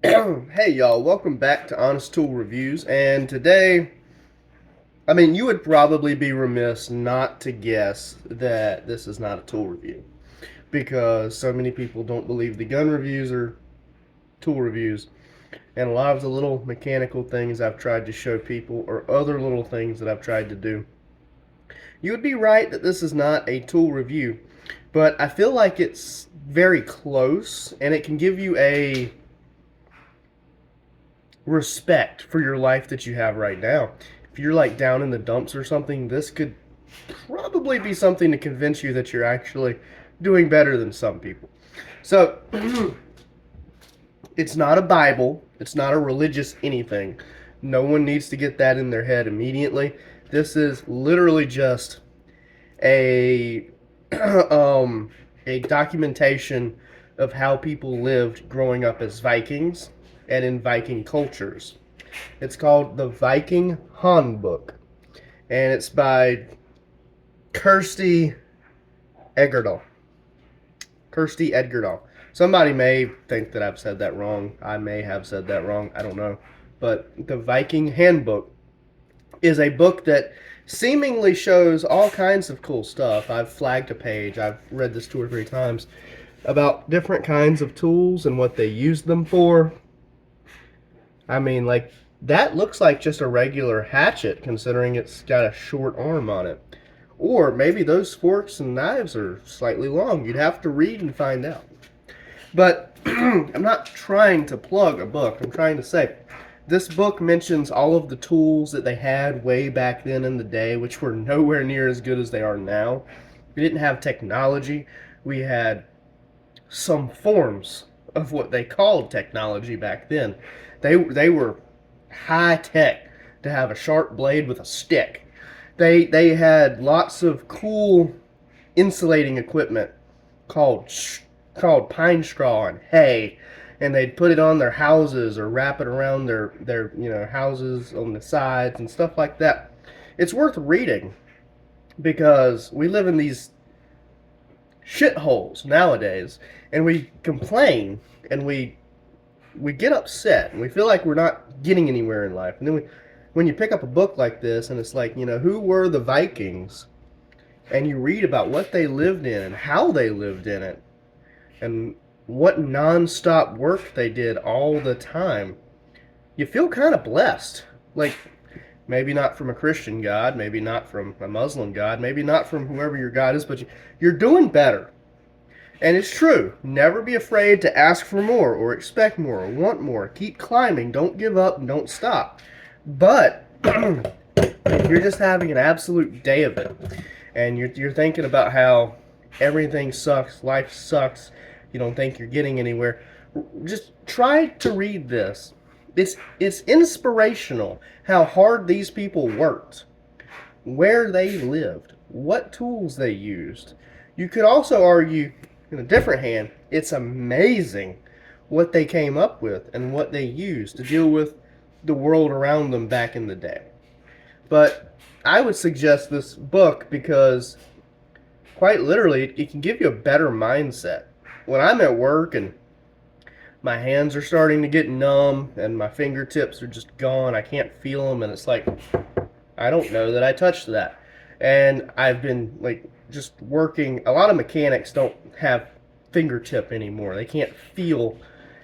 Hey y'all, welcome back to Honest Tool Reviews. And today, you would probably be remiss not to guess that this is not a tool review because so many people don't believe the gun reviews are tool reviews. And a lot of the little mechanical things I've tried to show people or other little things that I've tried to do. You would be right that this is not a tool review, but I feel like it's very close and it can give you a respect for your life that you have right now. If you're like down in the dumps or something, this could probably be something to convince you that you're actually doing better than some people. So, it's not a Bible, it's not a religious anything. No one needs to get that in their head immediately. This is literally just a a documentation of how people lived growing up as Vikings and in Viking cultures. It's called the Viking Hondbok, and it's by kjersti egerdahl. Kjersti Egerdahl. Somebody may think that I've said that wrong. I may have said that wrong. I don't know. But the Viking Handbook is a book that seemingly shows all kinds of cool stuff. I've flagged a page. I've read this 2 or 3 times about different kinds of tools and what they use them for. Like, that looks like just a regular hatchet considering it's got a short arm on it. Or maybe those forks and knives are slightly long. You'd have to read and find out. But I'm not trying to plug a book. I'm trying to say this book mentions all of the tools that they had way back then in the day, which were nowhere near as good as they are now. We didn't have technology. We had some forms of what they called technology back then. They were high tech to have a sharp blade with a stick. They had lots of cool insulating equipment called called pine straw and hay, and they'd put it on their houses or wrap it around their houses on the sides and stuff like that. It's worth reading because we live in these shitholes nowadays, and we complain and we get upset and we feel like we're not getting anywhere in life. And then when you pick up a book like this and it's like, who were the Vikings? And you read about what they lived in and how they lived in it and what non-stop work they did all the time. You feel kind of blessed. Like, maybe not from a Christian God, maybe not from a Muslim God, maybe not from whoever your God is, but you're doing better. And it's true. Never be afraid to ask for more or expect more or want more. Keep climbing. Don't give up and don't stop. But if you're just having an absolute day of it and you're thinking about how everything sucks, life sucks, you don't think you're getting anywhere, just try to read this. It's inspirational how hard these people worked, where they lived, what tools they used. You could also argue, in a different hand, it's amazing what they came up with and what they used to deal with the world around them back in the day. But I would suggest this book because, quite literally, it can give you a better mindset. When I'm at work and my hands are starting to get numb and my fingertips are just gone, I can't feel them, and it's like, I don't know that I touched that. And I've been just working. A lot of mechanics don't have fingertip anymore. They can't feel,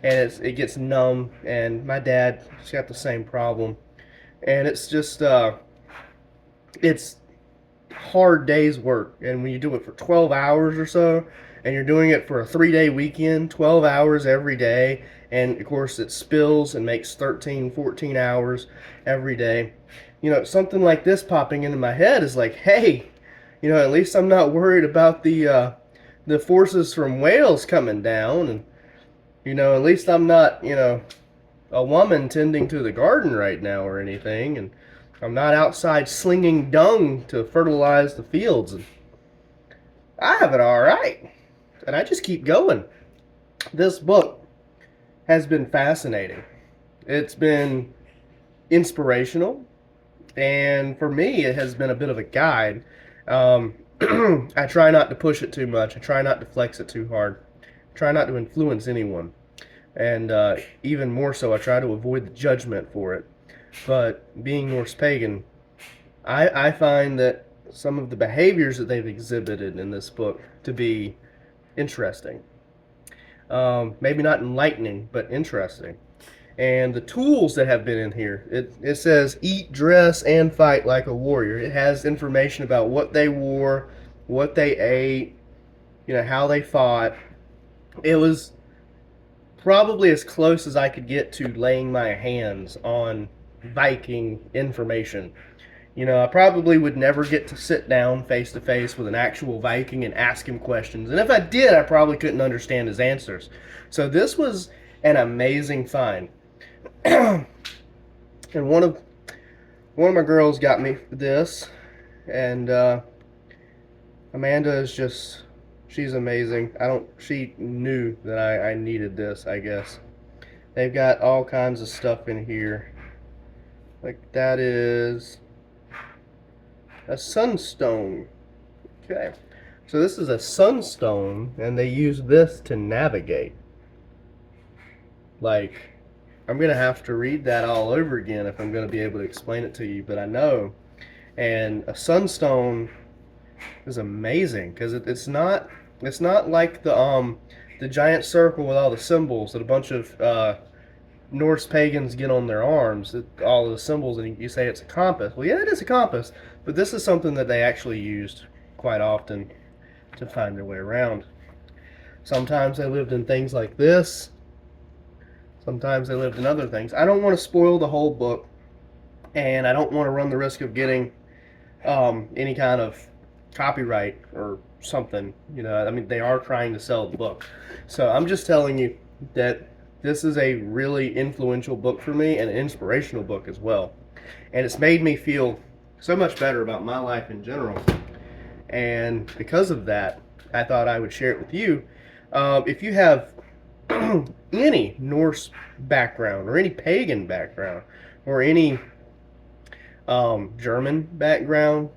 and it gets numb. And my dad's got the same problem. And it's just it's hard day's work. And when you do it for 12 hours or so, and you're doing it for a 3-day weekend, 12 hours every day, and of course it spills and makes 13, 14 hours every day. Something like this popping into my head is like, hey, at least I'm not worried about the forces from Wales coming down, and at least I'm not a woman tending to the garden right now or anything, and I'm not outside slinging dung to fertilize the fields. And I have it all right, and I just keep going. This book has been fascinating. It's been inspirational, and for me, it has been a bit of a guide. I try not to push it too much. I try not to flex it too hard. I try not to influence anyone. and even more so, I try to avoid the judgment for it. But being Norse pagan, I find that some of the behaviors that they've exhibited in this book to be interesting. Maybe not enlightening, but interesting. And the tools that have been in here, it says eat, dress, and fight like a warrior. It has information about what they wore, what they ate, how they fought. It was probably as close as I could get to laying my hands on Viking information. I probably would never get to sit down face to face with an actual Viking and ask him questions. And if I did, I probably couldn't understand his answers. So this was an amazing find. And one of my girls got me this, and Amanda is just, she's amazing. She knew that I needed this, I guess. They've got all kinds of stuff in here. Like that is a sunstone. Okay. So this is a sunstone, and they use this to navigate. Like, I'm going to have to read that all over again if I'm going to be able to explain it to you, but I know. And a sunstone is amazing because it's not like the giant circle with all the symbols that a bunch of Norse pagans get on their arms, all the symbols, and you say it's a compass. Well, yeah, it is a compass, but this is something that they actually used quite often to find their way around. Sometimes they lived in things like this. Sometimes they lived in other things. I don't want to spoil the whole book, and I don't want to run the risk of getting any kind of copyright or something. I mean, they are trying to sell the book. So I'm just telling you that this is a really influential book for me and an inspirational book as well. And it's made me feel so much better about my life in general. And because of that, I thought I would share it with you. If you have any Norse background or any pagan background or any German background,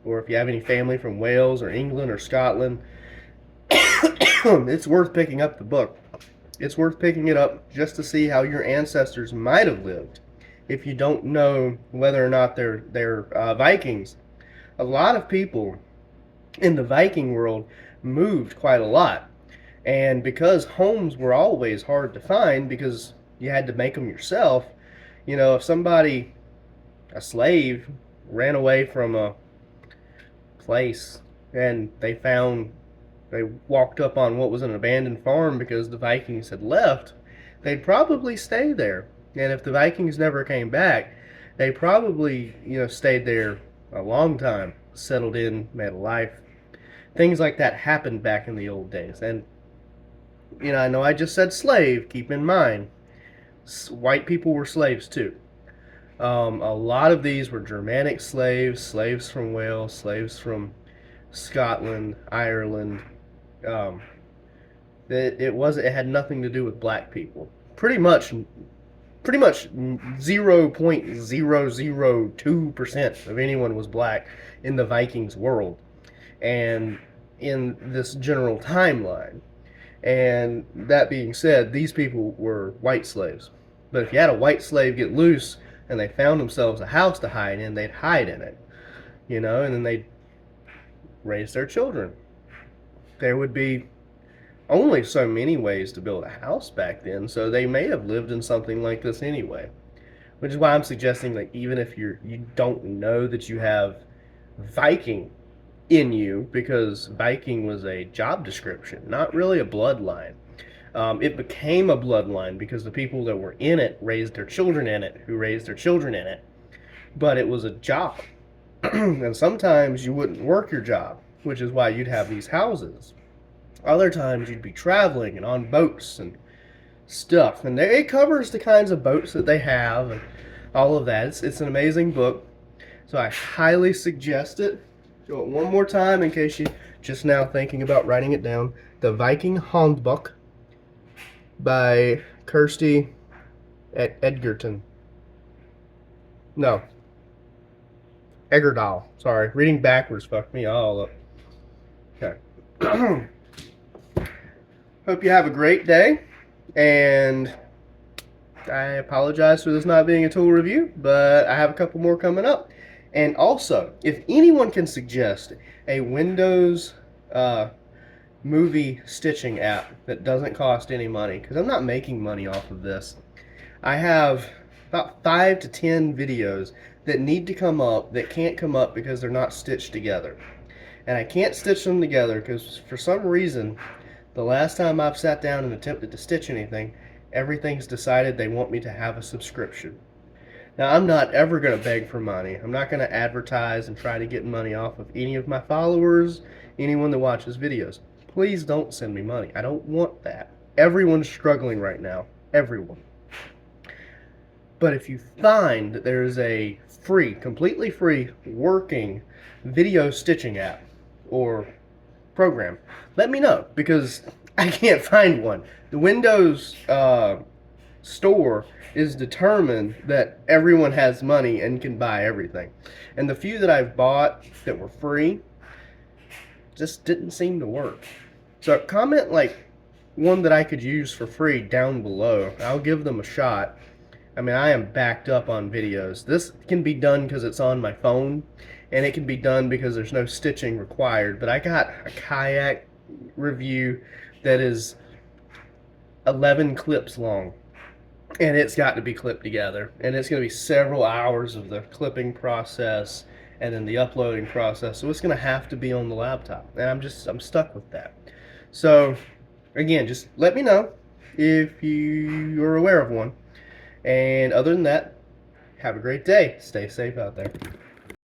or if you have any family from Wales or England or Scotland, it's worth picking up the book. It's worth picking it up just to see how your ancestors might have lived if you don't know whether or not they're Vikings. A lot of people in the Viking world moved quite a lot. And because homes were always hard to find because you had to make them yourself, if somebody, a slave, ran away from a place and they walked up on what was an abandoned farm because the Vikings had left, they'd probably stay there. And if the Vikings never came back, they probably, stayed there a long time, settled in, made a life. Things like that happened back in the old days. And, I know I just said slave, keep in mind, white people were slaves too. A lot of these were Germanic slaves, slaves from Wales, slaves from Scotland, Ireland. Um, it had nothing to do with black people. Pretty much 0.002% of anyone was black in the Vikings world, and in this general timeline. And that being said, these people were white slaves. But if you had a white slave get loose and they found themselves a house to hide in, they'd hide in it, and then they'd raise their children. There would be only so many ways to build a house back then, so they may have lived in something like this anyway. Which is why I'm suggesting that even if you don't know that you have Viking in you, because Viking was a job description, not really a bloodline. It became a bloodline because the people that were in it raised their children in it, who raised their children in it. But it was a job. And sometimes you wouldn't work your job, which is why you'd have these houses. Other times you'd be traveling and on boats and stuff. And it covers the kinds of boats that they have and all of that. It's an amazing book. So I highly suggest it. Show it one more time in case you're just now thinking about writing it down. The Viking Hondbok by Kjersti Edgerton. No. Egerdahl. Sorry. Reading backwards fucked me all up. Okay. Hope you have a great day. And I apologize for this not being a tool review, but I have a couple more coming up. And also, if anyone can suggest a Windows movie stitching app that doesn't cost any money, because I'm not making money off of this, I have about 5 to 10 videos that need to come up that can't come up because they're not stitched together. And I can't stitch them together because for some reason, the last time I've sat down and attempted to stitch anything, everything's decided they want me to have a subscription. Now, I'm not ever going to beg for money. I'm not going to advertise and try to get money off of any of my followers, anyone that watches videos. Please don't send me money. I don't want that. Everyone's struggling right now. Everyone. But if you find that there is a free, completely free, working video stitching app or program, let me know, because I can't find one. The Windows store is determined that everyone has money and can buy everything. And the few that I've bought that were free just didn't seem to work. So comment like one that I could use for free down below. I'll give them a shot. I mean, I am backed up on videos. This can be done because it's on my phone, and it can be done because there's no stitching required. But I got a kayak review that is 11 clips long, and it's got to be clipped together. And it's going to be several hours of the clipping process and then the uploading process. So it's going to have to be on the laptop, and I'm stuck with that. So again, just let me know if you are aware of one. And other than that, have a great day. Stay safe out there.